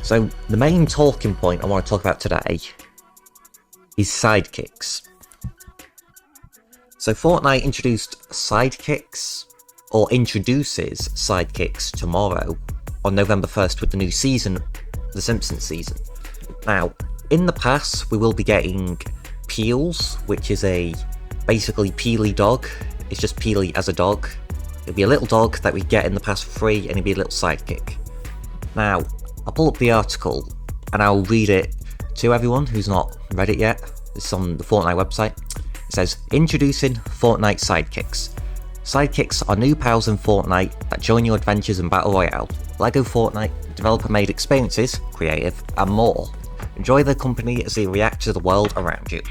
So the main talking point I want to talk about today is sidekicks. So Fortnite introduced sidekicks, or introduces sidekicks tomorrow on November 1st with the new season, the Simpsons season. Now, in the past we will be getting Peels, which is basically Peely dog. It's just Peely as a dog. It'll be a little dog that we get in the past for free, and it'll be a little sidekick. Now, I'll pull up the article and I'll read it to everyone who's not read it yet. It's on the Fortnite website. It says, introducing Fortnite Sidekicks. Sidekicks are new pals in Fortnite that join your adventures in Battle Royale, LEGO Fortnite, developer-made experiences, creative, and more. Enjoy their company as they react to the world around you.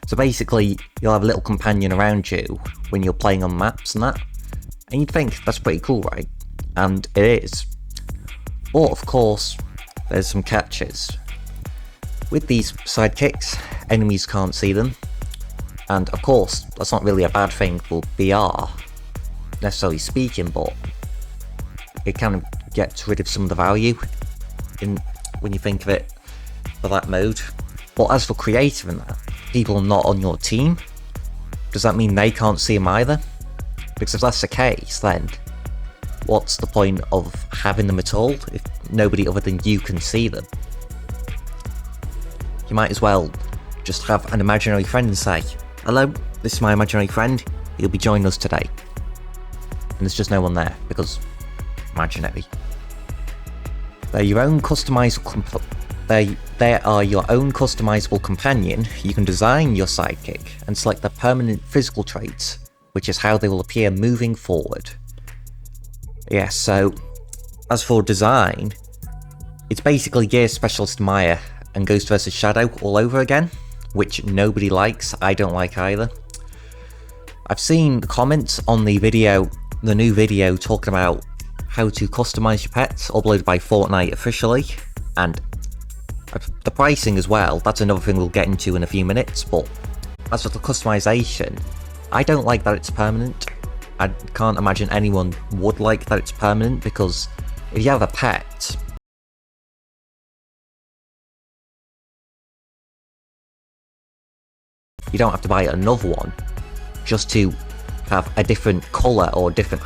So basically, you'll have a little companion around you when you're playing on maps and that. And you'd think that's pretty cool, right? And it is. But of course, there's some catches. With these sidekicks, enemies can't see them. And of course, that's not really a bad thing for VR, necessarily speaking, but it kind of gets rid of some of the value when you think of it for that mode. But as for creative and that, people not on your team, does that mean they can't see them either? Because if that's the case, then what's the point of having them at all if nobody other than you can see them? You might as well just have an imaginary friend and say, hello, this is my imaginary friend, he'll be joining us today. And there's just no one there, because imaginary. They are your own customizable companion. You can design your sidekick and select their permanent physical traits, which is how they will appear moving forward. Yeah, so as for design, it's basically Gear Specialist Maya and Ghost vs Shadow all over again, which nobody likes. I don't like either. I've seen comments on the new video talking about how to customize your pets, uploaded by Fortnite officially, and the pricing as well. That's another thing we'll get into in a few minutes. But as for the customization, I don't like that it's permanent. I can't imagine anyone would like that it's permanent, because if you have a pet, you don't have to buy another one just to have a different colour or different.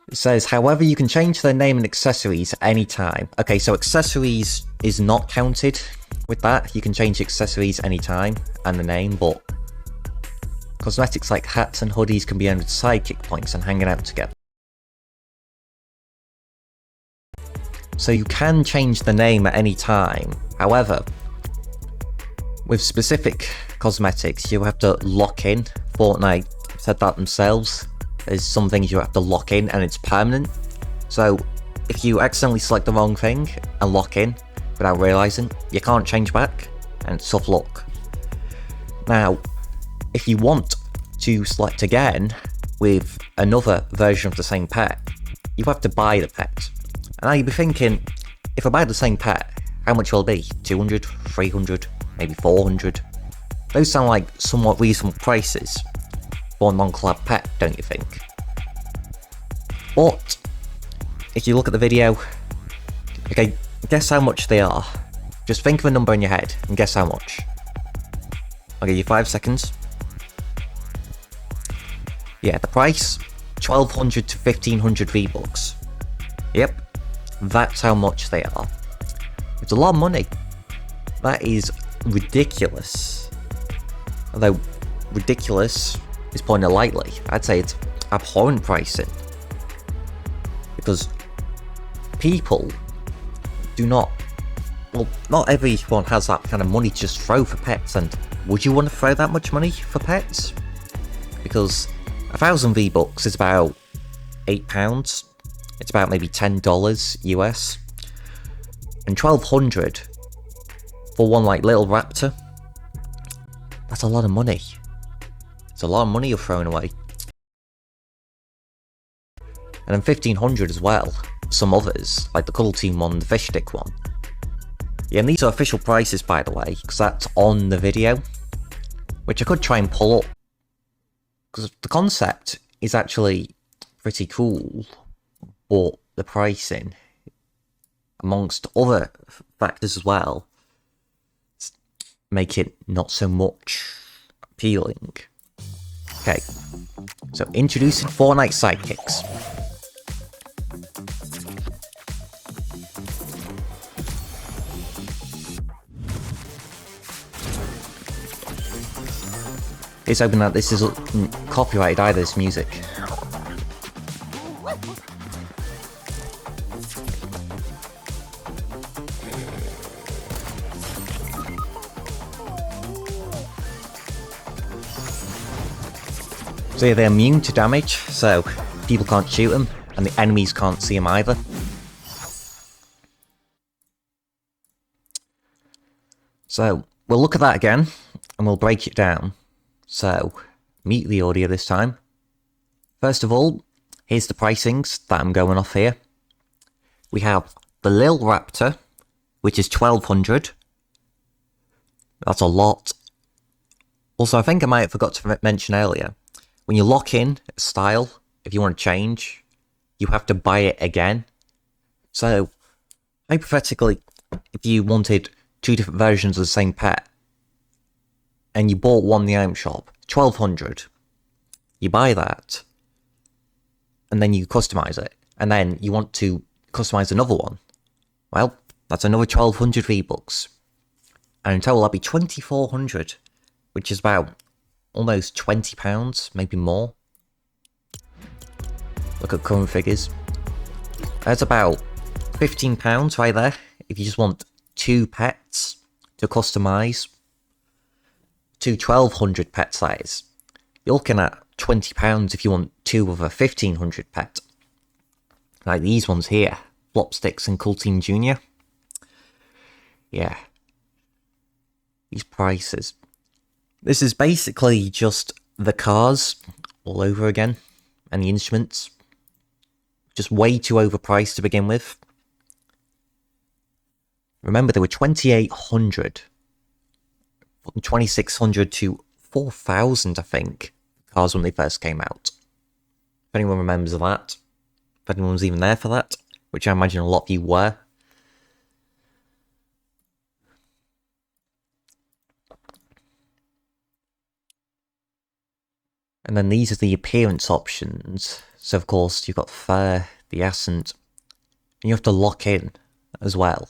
It says, however, you can change their name and accessories anytime. Okay, so accessories is not counted with that. You can change accessories anytime and the name, but cosmetics like hats and hoodies can be earned with sidekick points and hanging out together. So you can change the name at any time. However, with specific cosmetics, you have to lock in. Fortnite said that themselves. There's some things you have to lock in and it's permanent. So if you accidentally select the wrong thing and lock in without realising, you can't change back, and it's tough luck. Now, if you want to select again with another version of the same pet, you have to buy the pet. And now you'll be thinking, if I buy the same pet, how much will it be? 200, 300, maybe 400? Those sound like somewhat reasonable prices for a non-collab pet, don't you think? But if you look at the video, okay, guess how much they are. Just think of a number in your head and guess how much. I'll give you 5 seconds. Yeah, the price, 1200 to 1500 V-Bucks. Yep, that's how much they are. It's a lot of money. That is ridiculous. Although, ridiculous is putting it lightly. I'd say it's abhorrent pricing. Because people do not... Well, not everyone has that kind of money to just throw for pets, and would you want to throw that much money for pets? Because 1000 V-Bucks is about £8. It's about maybe $10 US. And 1200 for one like little raptor, that's a lot of money. It's a lot of money you're throwing away. And then 1500 as well, some others, like the Cuddle Team one, the Fish Stick one. Yeah, and these are official prices, by the way, because that's on the video. which I could try and pull up, because the concept is actually pretty cool, but the pricing, amongst other factors as well, make it not so much appealing. Okay, so introducing Fortnite Side-Kicks. It's hoping that this isn't copyrighted either, this music. So yeah, they're immune to damage, so people can't shoot them, and the enemies can't see them either. So we'll look at that again, and we'll break it down. So, mute the audio this time. First of all, here's the pricings that I'm going off here. We have the Lil Raptor, which is 1200. That's a lot. Also, I think I might have forgot to mention earlier, when you lock in a style, if you want to change, you have to buy it again. So, hypothetically, if you wanted 2 different versions of the same pet, and you bought one in the item shop, 1200. You buy that, and then you customize it, and then you want to customize another one. Well, that's another 1200 V-Bucks. And in total, that'd be 2400, which is about almost £20, maybe more. Look at current figures. That's about £15 right there, if you just want 2 pets to customize. 1200 pet size. You're looking at £20 if you want 2 of a 1500 pet. Like these ones here, Flopsticks and Cultine Jr. Yeah. These prices. This is basically just the cars all over again, and the instruments. Just way too overpriced to begin with. Remember, they were 2,800. From 2,600 to 4,000, I think, cars when they first came out. If anyone remembers that, if anyone was even there for that, which I imagine a lot of you were. And then these are the appearance options. So of course, you've got fur, the accent, and you have to lock in as well.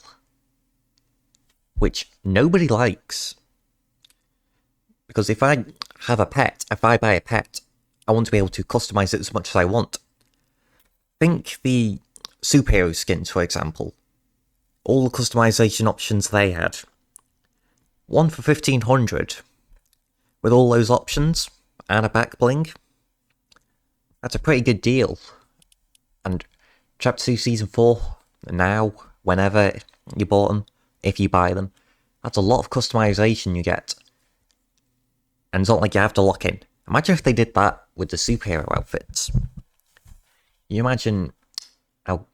Which nobody likes. Because if I have a pet, if I buy a pet, I want to be able to customize it as much as I want. Think the superhero skins, for example. All the customization options they had. One for 1500, with all those options, and a back bling. That's a pretty good deal. And Chapter 2 Season 4, now, whenever you bought them, if you buy them, that's a lot of customization you get. And it's not like you have to lock in. Imagine if they did that with the superhero outfits. You imagine how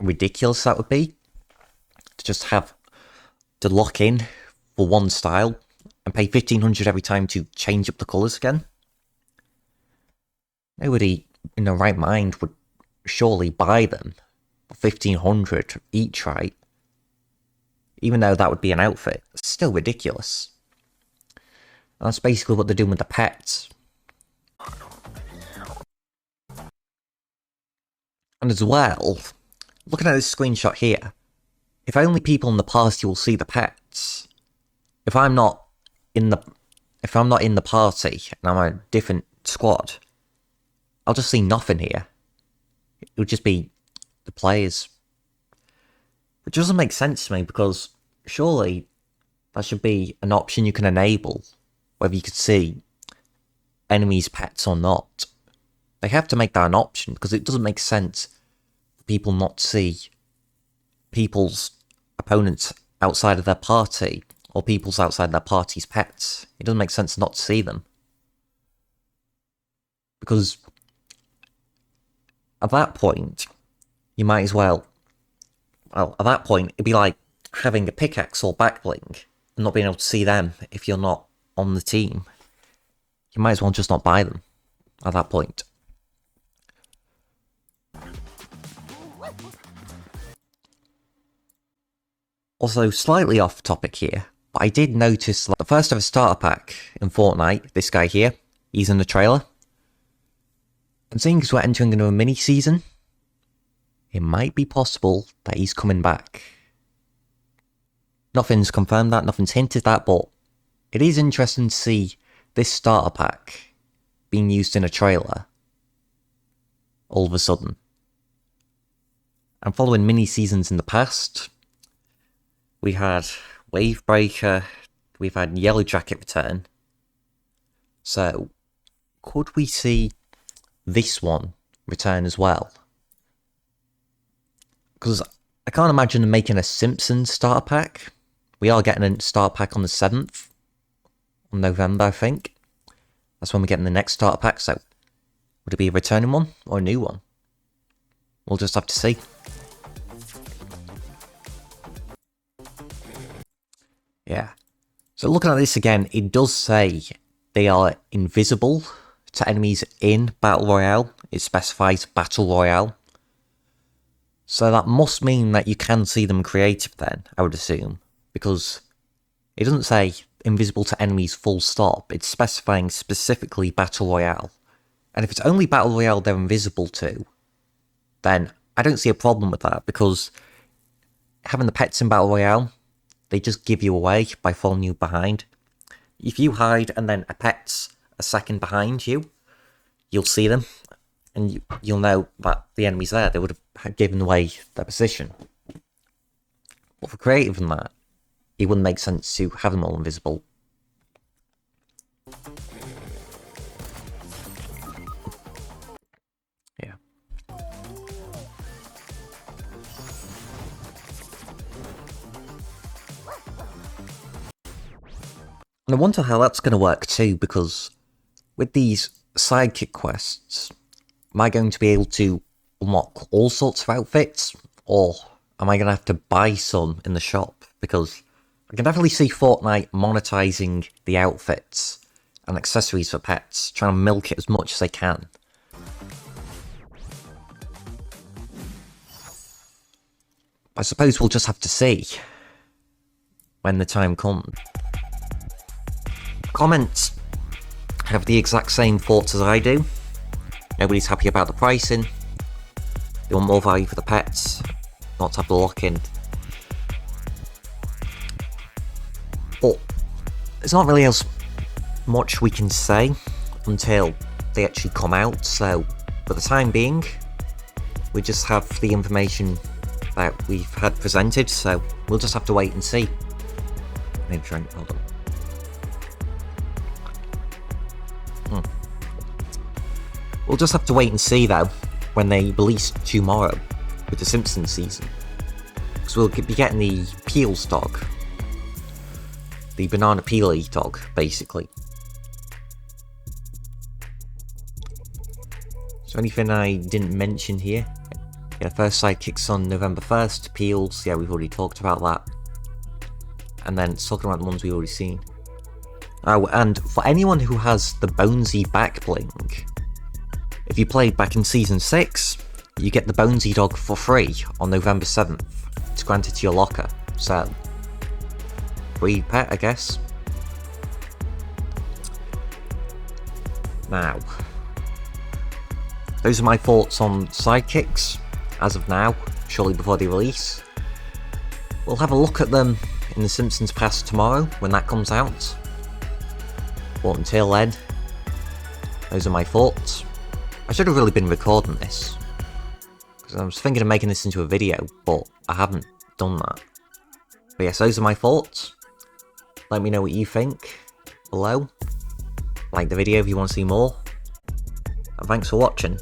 ridiculous that would be? To just have to lock in for one style and pay 1500 every time to change up the colours again? Nobody in their right mind would surely buy them for 1500 each, right? Even though that would be an outfit, it's still ridiculous. And that's basically what they're doing with the pets. And as well, looking at this screenshot here, if only people in the party will see the pets. If I'm not in the party and I'm a different squad, I'll just see nothing here. It would just be the players. Which doesn't make sense to me, because surely that should be an option you can enable, whether you could see enemies' pets or not. They have to make that an option, because it doesn't make sense for people not to see people's opponents outside of their party, or people's outside their party's pets. It doesn't make sense not to see them. Because at that point, you might as well at that point, it'd be like having a pickaxe or back bling and not being able to see them if you're not on the team. you might as well just not buy them at that point. Also, slightly off topic here, but I did notice the first ever starter pack in Fortnite, this guy here, he's in the trailer. And seeing as we're entering into a mini-season, it might be possible that he's coming back. Nothing's confirmed that, nothing's hinted that, but it is interesting to see this starter pack being used in a trailer all of a sudden. And following mini-seasons in the past, we had Wavebreaker, we've had Yellow Jacket return. So, could we see this one return as well? Because I can't imagine them making a Simpsons starter pack. We are getting a starter pack on the 7th of November, I think. That's when we're getting the next starter pack, so would it be a returning one or a new one? We'll just have to see. Yeah. So looking at this again, it does say they are invisible to enemies in Battle Royale. It specifies Battle Royale. So that must mean that you can see them creative then, I would assume. Because it doesn't say invisible to enemies full stop. It's specifying specifically Battle Royale. And if it's only Battle Royale they're invisible to, then I don't see a problem with that. Because having the pets in Battle Royale, they just give you away by following you behind. If you hide and then a pet's a second behind you, you'll see them. And you'll know that the enemy's there. They would have given away their position. But for creative than that, it wouldn't make sense to have them all invisible. Yeah. And I wonder how that's going to work too, because with these sidekick quests, am I going to be able to unlock all sorts of outfits, or am I going to have to buy some in the shop? Because I can definitely see Fortnite monetizing the outfits and accessories for pets, trying to milk it as much as they can. I suppose we'll just have to see when the time comes. Comments have the exact same thoughts as I do. Nobody's happy about the pricing. They want more value for the pets, not to have the lock-in. But there's not really as much we can say until they actually come out, so for the time being, we just have the information that we've had presented, so we'll just have to wait and see. I need a drink, hold on. We'll just have to wait and see though, when they release tomorrow with the Simpsons season. Because we'll be getting the Peels dog. The banana peely dog, basically. So anything I didn't mention here? Yeah, first sidekicks on November 1st, Peels, yeah, we've already talked about that. And then talking about the ones we've already seen. Oh, and for anyone who has the Bonesy back bling, if you played back in Season 6, you get the Bonesy dog for free on November 7th. It's granted to your locker, so free pet, I guess. Now, those are my thoughts on sidekicks as of now, shortly before they release. We'll have a look at them in the Simpsons Pass tomorrow when that comes out. But until then, those are my thoughts. I should have really been recording this, because I was thinking of making this into a video, but I haven't done that. But yes, those are my thoughts. Let me know what you think below. Like the video if you want to see more. And thanks for watching.